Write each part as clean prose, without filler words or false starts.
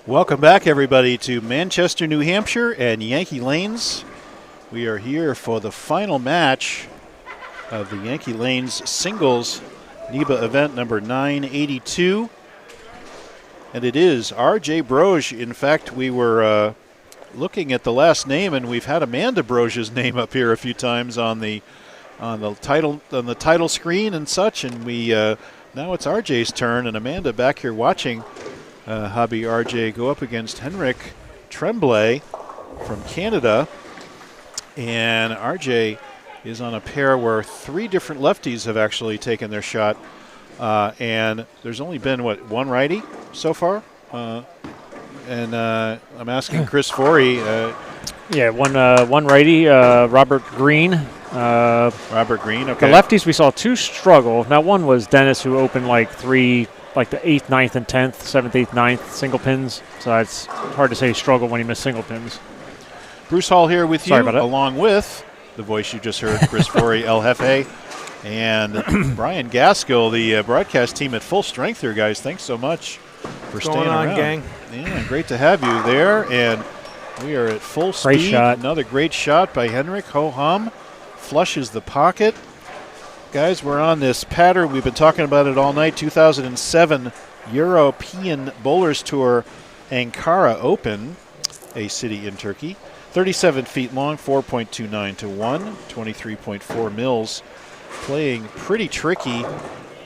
Welcome back, everybody, to Manchester, New Hampshire and Yankee Lanes. We are here for the final match of the Yankee Lanes singles NEBA event number 982. And it is R.J. Broege. In fact, we were looking at the last name, and we've had Amanda Broge's name up here a few times on the title screen and such. And we now it's R.J.'s turn, and Amanda back here watching hubby R.J. go up against Henrick Tremblay from Canada. And R.J. is on a pair where 3 different lefties have actually taken their shot. And there's only been, one righty so far? And I'm asking Chris Forey. One righty, Robert Green. Robert Green, okay. The lefties, we saw 2 struggle. Now, one was Dennis, who opened like 3, like the 8th, 9th, and 10th, 7th, 8th, 9th single pins. So it's hard to say struggle when he missed single pins. Bruce Hall here with you, about it. along with the voice you just heard, Chris Forey, El Jefe, and Brian Gaskell, the broadcast team at full strength here, guys. Thanks so much for staying around. Gang? Yeah, great to have you there. And we are at full speed. Great shot. Another great shot by Henrick. Ho-hum flushes the pocket. Guys, we're on this pattern. We've been talking about it all night. 2007 European Bowlers Tour Ankara Open, a city in Turkey. 37 feet long, 4.29 to 1, 23.4 mils. Playing pretty tricky,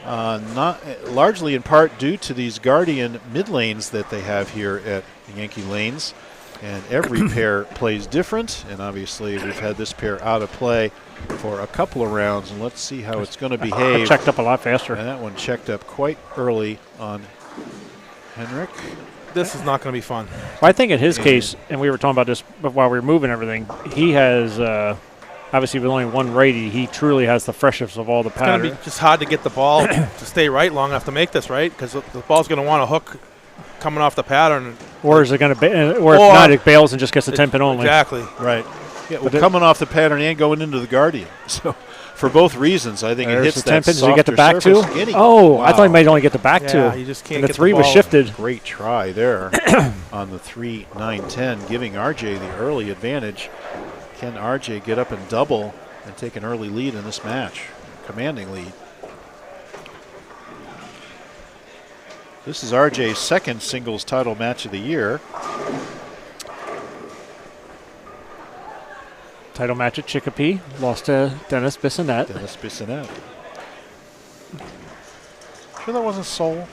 not largely in part due to these Guardian mid lanes that they have here at Yankee Lanes. And every pair plays different, and obviously we've had this pair out of play for a couple of rounds, and let's see how it's going to behave. It checked up a lot faster. And that one checked up quite early on Henrick. This is not going to be fun. Well, I think in his case, and we were talking about this while we were moving everything, he has, obviously with only one righty, he truly has the freshest of all the patterns. It's going to be just hard to get the ball to stay right long enough to make this, right? Because the ball's going to want a hook coming off the pattern. Or is it going to, or if not, it bails and just gets the 10 pin only. Exactly. Right. Yeah, well, coming off the pattern and going into the Guardian. So, for both reasons, I think it hits that 10 pin. Does softer he get the back surface. two? Oh, wow. I thought he might only get the back two. You just can't and the get 3 was shifted. Great try there on the 3, 9, 10, giving RJ the early advantage. Can RJ get up and double and take an early lead in this match? Commanding lead. This is RJ's second singles title match of the year. Title match at Chicopee. Lost to Dennis Bissonette. Dennis Bissonette. Sure that wasn't Seoul?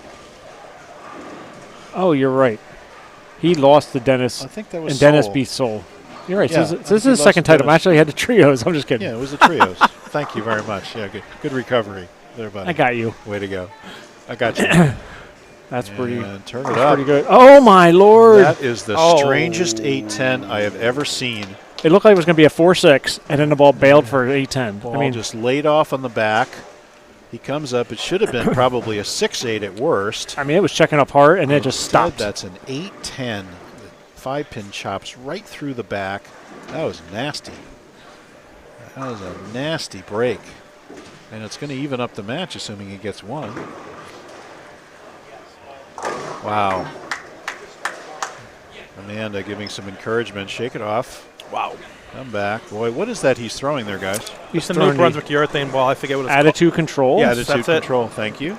Oh, you're right. He lost to Dennis. I think that was and Dennis Seoul. beat Seoul. You're right. Yeah, so this is his second title match. He had the trios. I'm just kidding. Yeah, it was the trios. Thank you very much. Yeah, good recovery there, buddy. I got you. Way to go. I got you. That's pretty. Turn it up. Pretty good. Oh my lord! That is the strangest 8-10 I have ever seen. It looked like it was going to be a 4-6, and then the ball bailed for 8-10. Ball just laid off on the back. He comes up. It should have been probably a 6-8 at worst. I mean, it was checking up hard, and it just stopped. That's an 8-10. 5-pin chops right through the back. That was nasty. That was a nasty break. And it's going to even up the match, assuming he gets one. Wow. Amanda giving some encouragement. Shake it off. Wow. Come back. Boy, what is that he's throwing there, guys? He's the New Brunswick urethane ball. I forget what it's called. Attitude control. Yeah, attitude control. Thank you.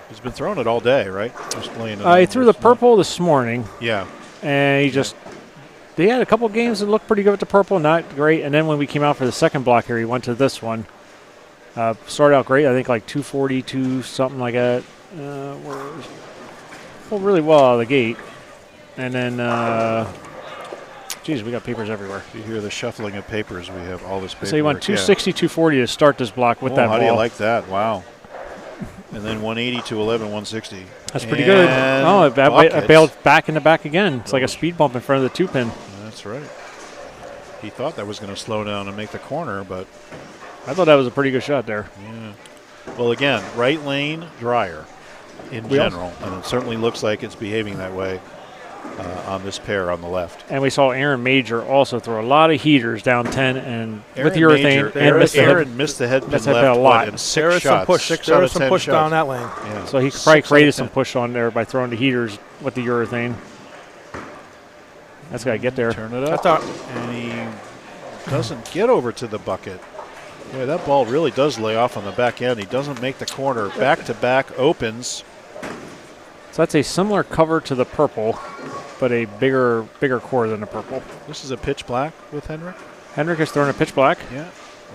He's been throwing it all day, right? Just playing it. He threw the purple this morning. Yeah. And he had a couple games that looked pretty good with the purple, not great. And then when we came out for the second block here, he went to this one. Started out great, I think like 242, something like that. Really well out of the gate. And then, geez, we got papers everywhere. You hear the shuffling of papers. We have all this paper. So he went 260, 240 to start this block with that ball. How do you like that? Wow. And then 180 to 11, 160. That's pretty good. Oh, it bailed back in the back again. It's like a speed bump in front of the 2-pin. That's right. He thought that was going to slow down and make the corner, but I thought that was a pretty good shot there. yeah. Well, again, right lane drier in general, and it certainly looks like it's behaving that way on this pair on the left. And we saw Aaron Major also throw a lot of heaters down 10 and with Aaron urethane. Major, And Aaron missed the head pin missed left the head pin a lot. foot in 6 There is shots. some push. 6 There out is of some 10 push shots. down that lane. Yeah. So he 6 probably out of created 10. some push on there by throwing the heaters with the urethane. That's got to get there. Turn it up. That's And he doesn't get over to the bucket. Yeah, that ball really does lay off on the back end. He doesn't make the corner. Back-to-back opens. So that's a similar cover to the purple, but a bigger core than the purple. This is a pitch black with Henrick? Henrick is throwing a pitch black. Yeah.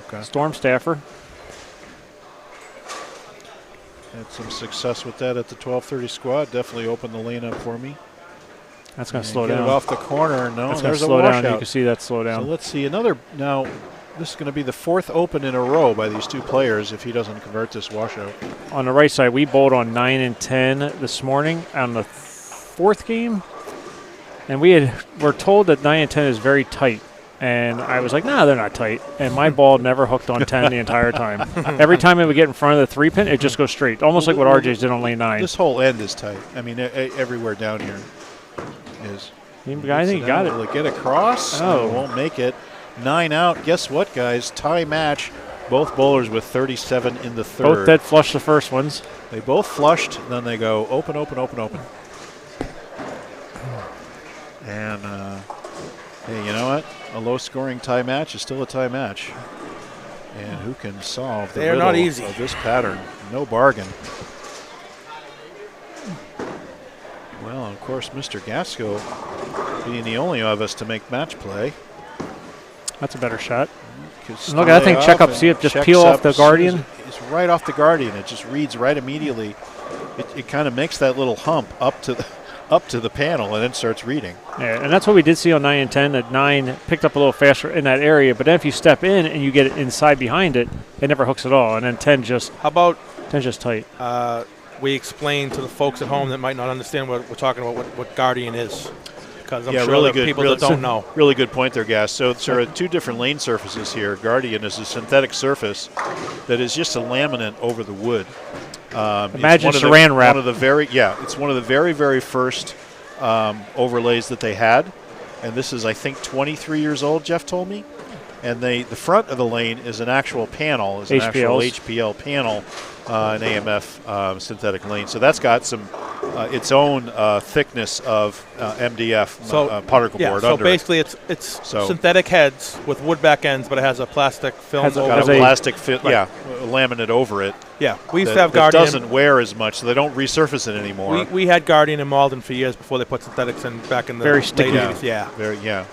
Okay. Storm Staffer. Had some success with that at the 12:30 squad. Definitely opened the lane up for me. That's going to And slow get down. it off the corner. No, That's going to there's a slow down. You washout. can see that slow down. So let's see another. Now, this is going to be the 4th open in a row by these two players if he doesn't convert this washout. On the right side, we bowled on 9 and 10 this morning on the 4th game. And we're told that 9 and 10 is very tight. And I was like, nah, they're not tight. And my ball never hooked on 10 the entire time. Every time it would get in front of the 3-pin, it just goes straight. Almost like what RJ's did on lane 9. This whole end is tight. I mean, everywhere down here is. I think he got it. Will it get across? Oh. It won't make it. 9 out. Guess what, guys? Tie match. Both bowlers with 37 in the 3rd. Both dead flush the first ones. They both flushed. Then they go open, open, open, open. And, hey, you know what? A low-scoring tie match is still a tie match. And who can solve the They're riddle not easy. of this pattern? No bargain. Well, of course, Mr. Gasco being the only of us to make match play. That's a better shot. Could Look at that thing, stay check up, and see it just checks peel off up the as soon as Guardian. It's right off the Guardian. It just reads right immediately. It kind of makes that little hump up to the panel and then starts reading. Yeah, and that's what we did see on 9 and 10, that 9 picked up a little faster in that area. But then if you step in and you get it inside behind it, it never hooks at all. And then 10 just How about 10's just tight. we explain to the folks at home that might not understand what we're talking about, what Guardian is? Because I'm Yeah, sure really there are good. people Really- that don't know. Really good point there, Gas. So there are 2 different lane surfaces here. Guardian is a synthetic surface that is just a laminate over the wood. Imagine it's saran wrap. It's one of the very, very first overlays that they had. And this is, I think, 23 years old, Jeff told me. And the front of the lane is an actual panel, is an actual HPLs. HPL panel, an AMF synthetic lane. So that's got some its own thickness of MDF particle board so under basically it. it's So- synthetic heads with wood back ends, but it has a plastic film Has a- over Got has a it. plastic fit, Right. laminate over it. Yeah, we used that, to have that Guardian. doesn't wear as much, so they don't resurface it anymore. We had Guardian in Malden for years before they put synthetics in back in the Very late sticky. 80s. Yeah. Very, yeah.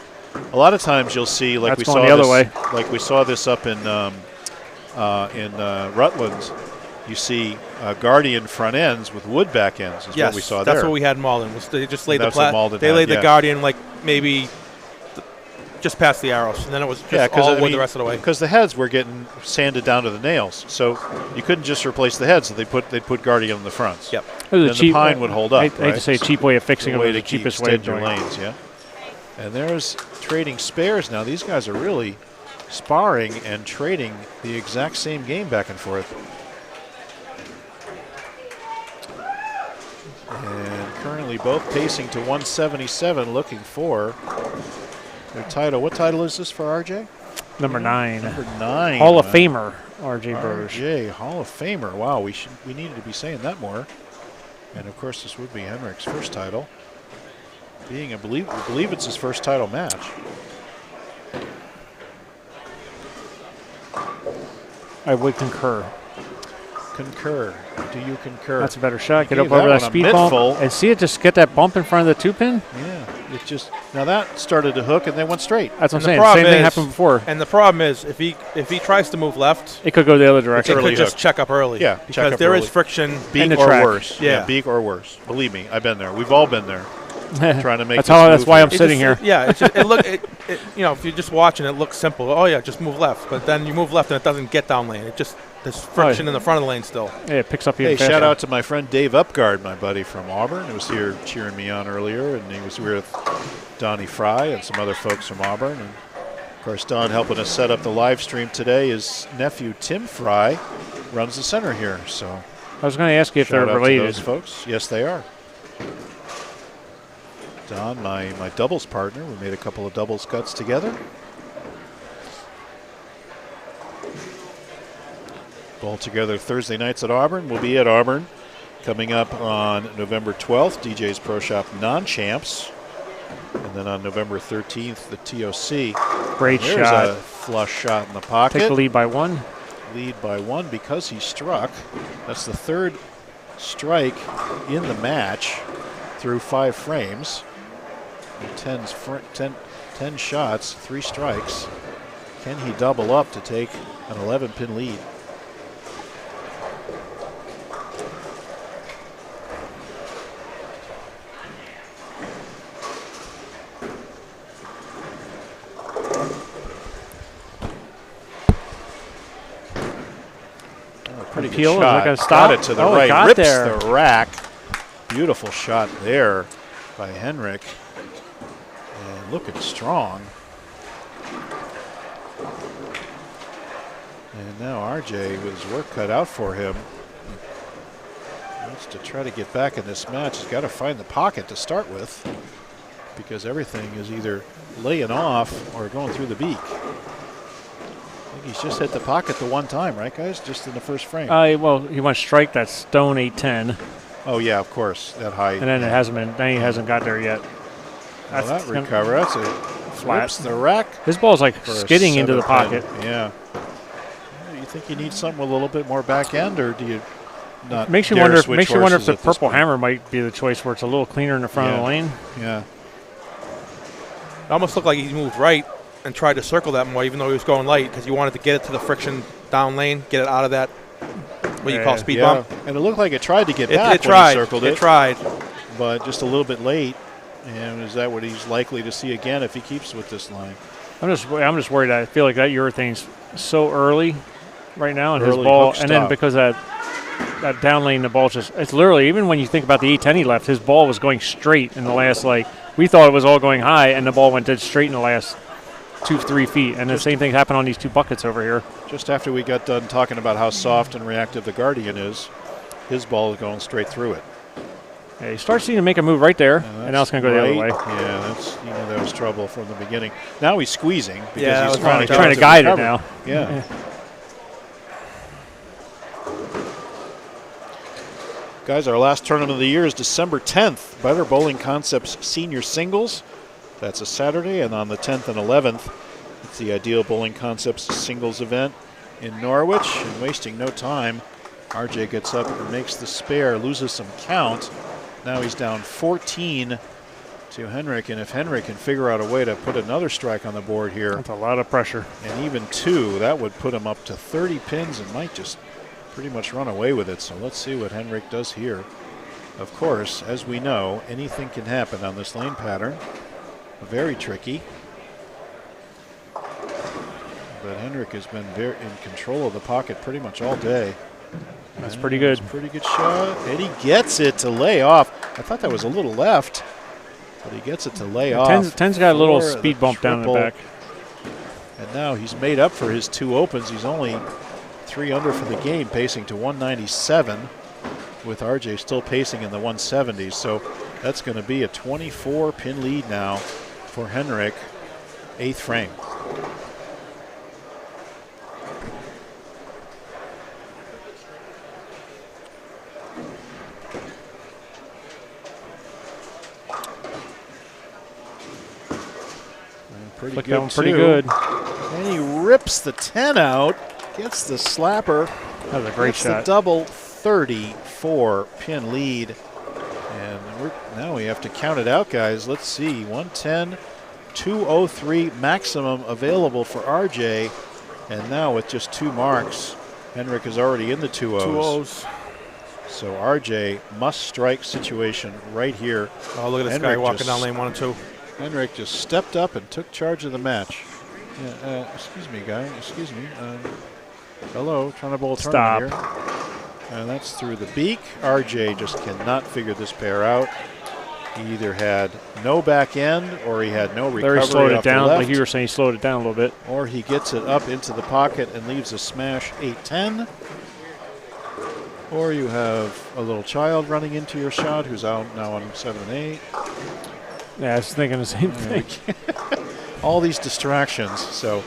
A lot of times you'll see, like That's we going saw the other this, way. like we saw this up in Rutland's. You see Guardian front ends with wood back ends. Is Yes, what we saw there. that's what we had in Malden. They just laid That's the what Malden they had, laid yeah. the Guardian like maybe just past the arrows, and then it was just all wood the rest of the way. Because the heads were getting sanded down to the nails, so you couldn't just replace the heads. So they'd put Guardian on the fronts. Yep. It was And a the cheap, pine would hold up. I hate to right? say a cheap way of fixing the it, way but the to keep cheapest way of steady your doing it. lanes, yeah. And there's trading spares now. These guys are really sparring and trading the exact same game back and forth. And currently both pacing to 177, looking for their title. What title is this for RJ? Number 9. Number 9. Hall of Famer, RJ Broege. RJ, Hall of Famer. Wow, we needed to be saying that more. And of course, this would be Henrick's first title. I believe it's his first title match. I would concur. Concur. Do you concur? That's a better shot. Get Gave up over that that one a speed mittful. bump and see it just get that bump in front of the 2-pin. Yeah, it just now that started to hook and they went straight. That's what I'm And the saying. problem Same thing is- happened before. And the problem is, if he tries to move left, It could go the other it direction. early could just hook. check up early. Yeah, check because up there is early. friction. Beak the or track. worse. Yeah. Beak or worse. Believe me, I've been there. We've all been there. Trying to make That's this how. That's move why I'm here. sitting here. Yeah, it if you're just watching, it looks simple. Oh yeah, just move left. But then you move left and it doesn't get down lane. It just there's friction in the front of the lane still. Yeah, it picks up even Hey, faster. shout out to my friend Dave Upgard, my buddy from Auburn, who was here cheering me on earlier, and he was here with Donnie Fry and some other folks from Auburn. And Of course, Don helping us set up the live stream today. His nephew Tim Fry runs the center here. So I was going to ask you if they're shout out to related. those folks. Yes, they are. Don, my doubles partner. We made a couple of doubles cuts together. Ball together Thursday nights at Auburn. We'll be at Auburn coming up on November 12th, DJ's Pro Shop Non-Champs. And then on November 13th, the TOC. Great There's shot. a flush shot in the pocket. Take the lead by 1. Lead by 1 because he struck. That's the third strike in the match through 5 frames. 10 shots, 3 strikes. Can he double up to take an 11-pin lead? Pretty good Appeal, is shot. that gonna stop? Got it to the Oh, it right. got Rips there. the rack. Beautiful shot there by Henrick. And looking strong. And now RJ with his work cut out for him. He wants to try to get back in this match. He's got to find the pocket to start with because everything is either laying off or going through the beak. I think he's just hit the pocket the one time, right, guys? Just in the first frame. Well, he went strike that stone 8-10, Oh, yeah, of course. That high. and then it hasn't been. Then he hasn't got there yet. Well, that recover. That's a Flat. flips the rack. His ball's like for a skidding into the 7-pin. pocket. Yeah. Do you think you need something with a little bit more back end, or do you not? Makes you dare wonder. switch Makes you wonder if horses the at this purple point? hammer might be the choice, where it's a little cleaner in the front of the lane. Yeah. It almost looked like he moved right and tried to circle that more, even though he was going light, because he wanted to get it to the friction down lane, get it out of that what you call speed bump. And it looked like it tried to get It back when tried. he circled It tried. but just a little bit late. And is that what he's likely to see again if he keeps with this line? I'm just worried. I feel like that urethane's so early right now, and his Early ball, hook and then stop. because that down lane, the ball it's literally, even when you think about the 810 he left, his ball was going straight in the last, we thought it was all going high, and the ball went dead straight in the last 2-3 feet. And the same thing happened on these 2 buckets over here. Just after we got done talking about how soft and reactive the Guardian is, his ball is going straight through it. Yeah, you start seeing him make a move right there, and now it's going to go the other way. Yeah, that's, that was trouble from the beginning. Now he's squeezing because Yeah, he's I was Trying to guide it recover. now. Yeah. Guys, our last tournament of the year is December 10th. Better Bowling Concepts Senior Singles. That's a Saturday, and on the 10th and 11th, it's the Ideal Bowling Concepts Singles event in Norwich. And wasting no time, RJ gets up and makes the spare, loses some count. Now he's down 14 to Henrick, and if Henrick can figure out a way to put another strike on the board here, That's a lot of pressure. and even 2, that would put him up to 30 pins and might just pretty much run away with it. So let's see what Henrick does here. Of course, as we know, anything can happen on this lane pattern. Very tricky. But Henrick has been very in control of the pocket pretty much all day. That's pretty good. That's a pretty good shot. And he gets it to lay off. I thought that was a little left, but he gets it to lay off. Ten's got a little for speed the bump down in the triple. back. And now he's made up for his 2 opens. He's only 3 under for the game, pacing to 197, with RJ still pacing in the 170s. So that's going to be a 24-pin lead now for Henrick, 8th frame. Pretty Look good, down pretty too. good. And he rips the 10 out, gets the slapper. That was a great Gets shot. the double 34-pin lead. And now we have to count it out, guys. Let's see, 110, 203 maximum available for RJ. And now with just 2 marks, Henrick is already in the 2 O's. 2 O's. So RJ must strike situation right here. Oh, look at this Henrick guy walking just- down lane 1 and 2. Henrick just stepped up and took charge of the match. Yeah, excuse me, guy. Excuse me. Hello, trying to bowl a tournament here. And that's through the beak. RJ just cannot figure this pair out. He either had no back end or he had no recovery There he slowed it off the down. left, Like you were saying, he slowed it down a little bit. or he gets it up into the pocket and leaves a smash 8-10. Or you have a little child running into your shot who's out now on 7-8. Yeah, I was thinking the same thing. All these distractions. So,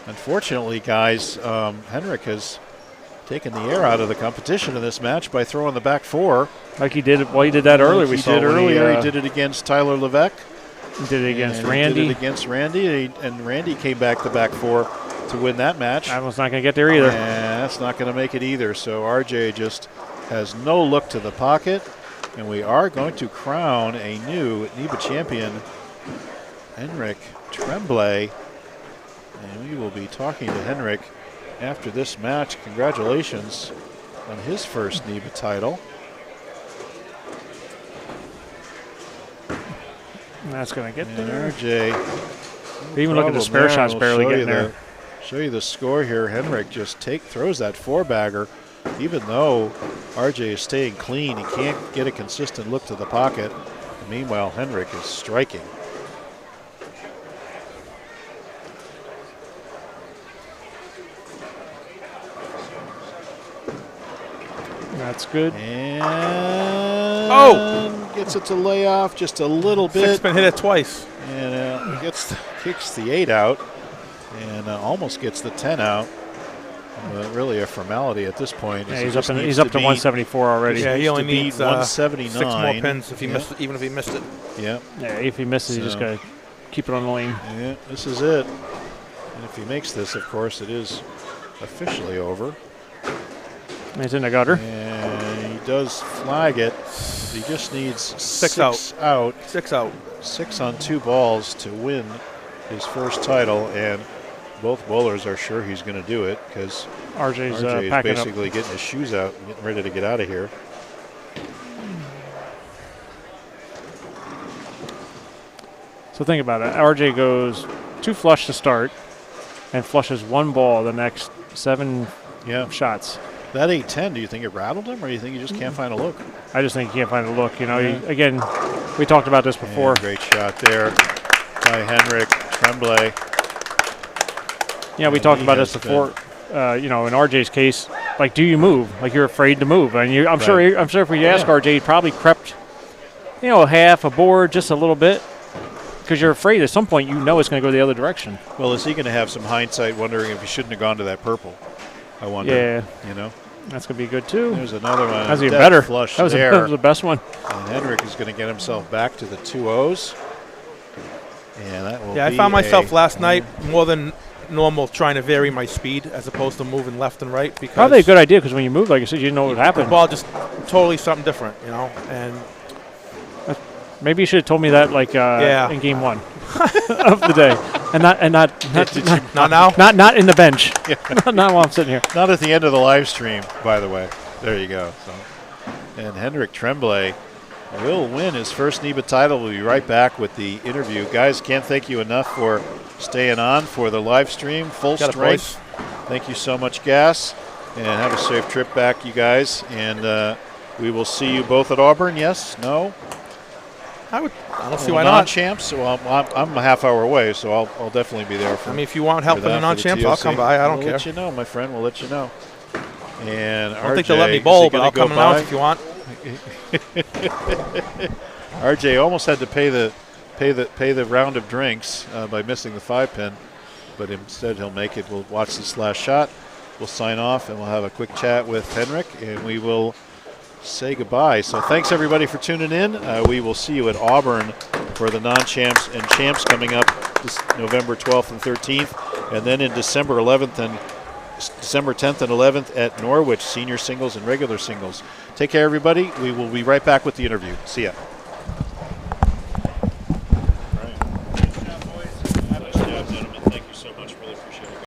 unfortunately, guys, Henrick has taken the air out of the competition in this match by throwing the back four. Like he did. Well, he did that earlier. We saw earlier. He did it against Tyler Levesque. He did it against and Randy. He did it against Randy, and Randy came back the back four to win that match. I was not going to get there either. And that's not going to make it either. So RJ just has no look to the pocket, and we are going to crown a new NEBA champion, Henrick Tremblay. And we will be talking to Henrick after this match. Congratulations on his first NEBA title. And that's going to get And there. RJ, Even look at the spare shots barely getting there. Show you the score here. Henrick just throws that four-bagger. Even though RJ is staying clean, he can't get a consistent look to the pocket. And meanwhile, Henrick is striking. That's good. And gets it to lay off just a little bit. Six been hit it twice. And kicks the 8 out and almost gets the 10 out. Really a formality at this point. Yeah, he's up to 174 already. Yeah, he only needs 179. 6 more pins if he missed it, even if he missed it. Yeah. Yeah, if he misses, he just got to keep it on the lane. Yeah, this is it. And if he makes this, of course, it is officially over. It's in the gutter. And he does flag it. He just needs six out. 6 out. 6 on 2 balls to win his first title, and both bowlers are sure he's going to do it because RJ is packing basically up, getting his shoes out and getting ready to get out of here. So think about it. RJ goes 2 flush to start and flushes 1 ball the next 7 shots. That 8-10, do you think it rattled him, or do you think he just can't find a look? I just think he can't find a look. You know, again, we talked about this before. And great shot there by Henrick Tremblay. Yeah, we talked about this before. You know, in RJ's case, like, do you move? Like, you're afraid to move, and I'm sure if we ask RJ, he probably crept, half a board, just a little bit, because you're afraid at some point it's going to go the other direction. Well, is he going to have some hindsight, wondering if he shouldn't have gone to that purple? I wonder. Yeah. That's going to be good, too. There's another one. That's even better. Flush that was the best one. And Henrick is going to get himself back to the 2-0s. And that will be I found myself last night more than normal trying to vary my speed as opposed to moving left and right. Because probably a good idea because when you move, like I said, you didn't know what would happen. The ball just totally something different, And maybe you should have told me that in game 1 of the day, and not now, not in the bench, not while I'm sitting here. Not at the end of the live stream, by the way. There you go. So, and Henrick Tremblay will win his first NEBA title. We'll be right back with the interview. Guys, can't thank you enough for staying on for the live stream. Full strength. Thank you so much, Gas. And have a safe trip back, you guys. And we will see you both at Auburn. Yes? No? I don't see why not. Non-champs? Well, I'm a half hour away, so I'll definitely be there. If you want help with the non-champs, I'll come by. I don't care. We'll let you know, my friend. We'll let you know. And I don't think they'll let me bowl, but I'll come out if you want. RJ almost had to pay the round of drinks by missing the 5-pin, but instead he'll make it. We'll watch this last shot. We'll sign off, and we'll have a quick chat with Henrick, and we will say goodbye. So thanks everybody for tuning in. We will see you at Auburn for the non-champs and champs coming up this November 12th and 13th, and then in December 10th and 11th at Norwich, senior singles and regular singles. Take care, everybody. We will be right back with the interview. See ya.